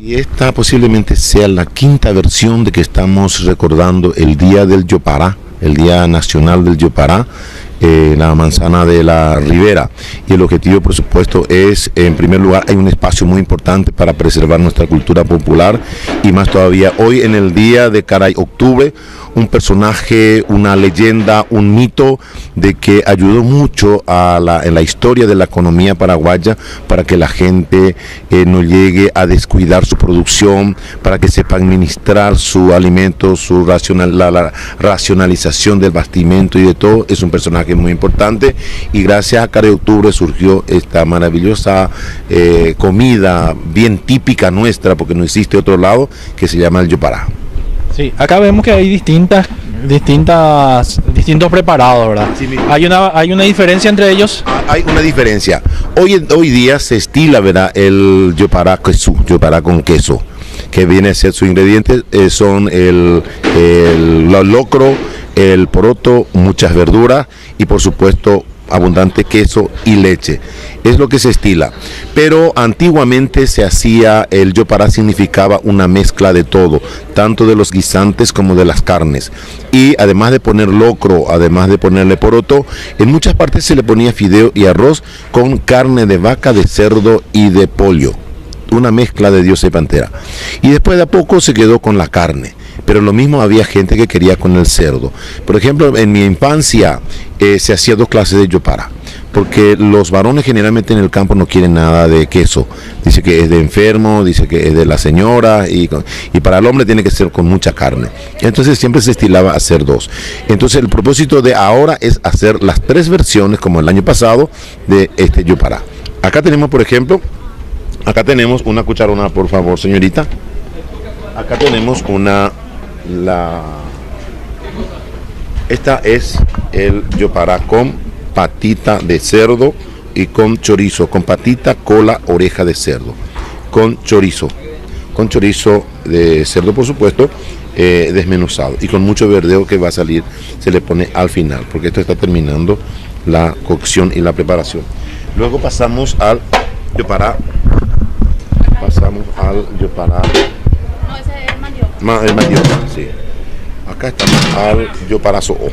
Y esta posiblemente sea la quinta versión de que estamos recordando el Día del Yopará, el Día Nacional del Yopará, la manzana de la Ribera. Y el objetivo, por supuesto, es, en primer lugar, hay un espacio muy importante para preservar nuestra cultura popular, y más todavía hoy en el día de Caray Octubre, un personaje, una leyenda, un mito de que ayudó mucho en la historia de la economía paraguaya, para que la gente no llegue a descuidar su producción, para que sepa administrar su alimento, la racionalización del bastimento y de todo. Es un personaje muy importante, y gracias a Caray Octubre surgió esta maravillosa comida bien típica nuestra, porque no existe otro lado, que se llama el yopará. Sí, acá vemos que hay distintos preparados, ¿verdad? Sí, hay una diferencia entre ellos. Hay una diferencia. Hoy día se estila, ¿verdad?, el yopará con queso, que viene a ser sus ingredientes, son el locro, el poroto, muchas verduras y por supuesto abundante queso y leche. Es lo que se estila. Pero antiguamente se hacía, el yopará significaba una mezcla de todo, tanto de los guisantes como de las carnes. Y además de poner locro, además de ponerle poroto, en muchas partes se le ponía fideo y arroz con carne de vaca, de cerdo y de pollo. Una mezcla de diosa y pantera. Y después de a poco se quedó con la carne. Pero lo mismo había gente que quería con el cerdo. Por ejemplo, en mi infancia se hacía dos clases de yopará, porque los varones generalmente en el campo no quieren nada de queso. Dice que es de enfermo, dice que es de la señora, y para el hombre tiene que ser con mucha carne. Entonces siempre se estilaba hacer dos. Entonces el propósito de ahora es hacer las tres versiones, como el año pasado, de este yopará. Acá tenemos, por ejemplo, una cucharona, por favor, señorita. Acá tenemos esta es el yopará con patita de cerdo y con chorizo, con patita, cola, oreja de cerdo, con chorizo de cerdo, por supuesto, desmenuzado, y con mucho verdeo que va a salir, se le pone al final, porque esto está terminando la cocción y la preparación. Luego pasamos al yopará. No, ese es mandioca. Sí. Acá estamos al yoparazo O.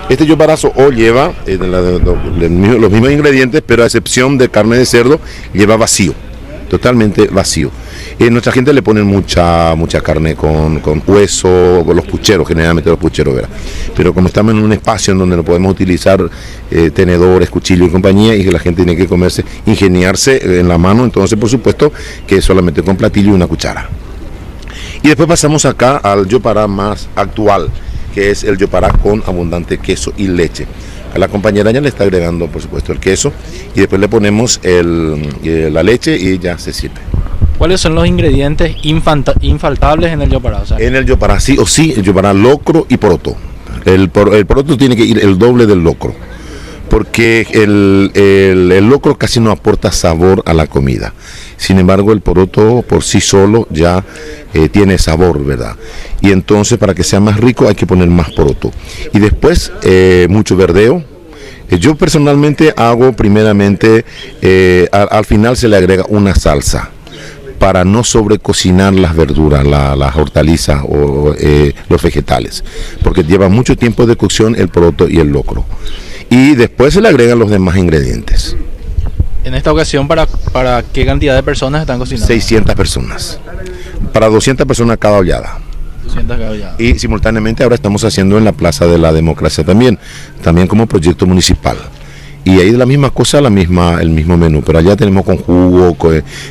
Este yoparazo O lleva los mismos ingredientes, pero a excepción de carne de cerdo, lleva vacío, totalmente vacío. Nuestra gente le pone mucha carne con hueso, los pucheros, generalmente los pucheros, ¿verdad? Pero como estamos en un espacio en donde no podemos utilizar tenedores, cuchillos y compañía, y que la gente tiene que ingeniarse en la mano, entonces por supuesto que es solamente con platillo y una cuchara. Y después pasamos acá al yopará más actual, que es el yopará con abundante queso y leche. A la compañera ya le está agregando, por supuesto, el queso, y después le ponemos la leche y ya se sirve. ¿Cuáles son los ingredientes infaltables en el yopará? O sea, en el yopará sí o sí, el yopará locro y poroto. El poroto tiene que ir el doble del locro, porque el locro casi no aporta sabor a la comida. Sin embargo, el poroto por sí solo ya tiene sabor, ¿verdad? Y entonces, para que sea más rico, hay que poner más poroto. Y después, mucho verdeo. Yo personalmente hago primeramente, al final se le agrega una salsa, para no sobrecocinar las verduras, las hortalizas o los vegetales, porque lleva mucho tiempo de cocción el poroto y el locro. Y después se le agregan los demás ingredientes. En esta ocasión, ¿para qué cantidad de personas están cocinando? 600 personas. Para 200 personas cada ollada. 200 cada ollada. Y simultáneamente ahora estamos haciendo en la Plaza de la Democracia también como proyecto municipal. Y ahí de la misma cosa, el mismo menú, pero allá tenemos con jugo,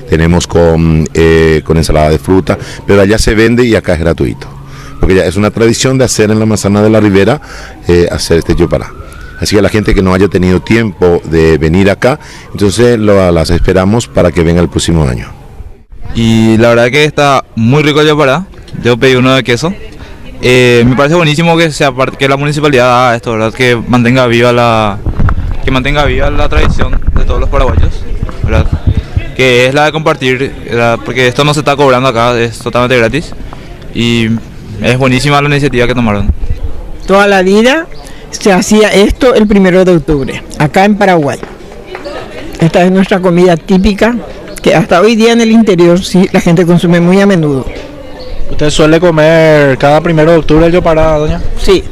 tenemos con ensalada de fruta, pero allá se vende y acá es gratuito, porque ya es una tradición de hacer en la manzana de la Ribera, hacer este yopará. Así que la gente que no haya tenido tiempo de venir acá, entonces las esperamos para que venga el próximo año. Y la verdad que está muy rico el yopará. Yo pedí uno de queso. Me parece buenísimo que la municipalidad haga esto, ¿verdad? Que mantenga viva la tradición de todos los paraguayos, ¿verdad? Que es la de compartir, ¿verdad? Porque esto no se está cobrando acá, es totalmente gratis, y es buenísima la iniciativa que tomaron. Toda la vida se hacía esto el 1 de octubre, acá en Paraguay. Esta es nuestra comida típica, que que hasta hoy día en el interior sí la gente consume muy a menudo. ¿Usted suele comer cada 1 de octubre el yopará, doña? Sí.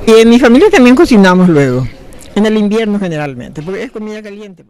Y en mi familia también cocinamos luego, en el invierno generalmente, porque es comida caliente.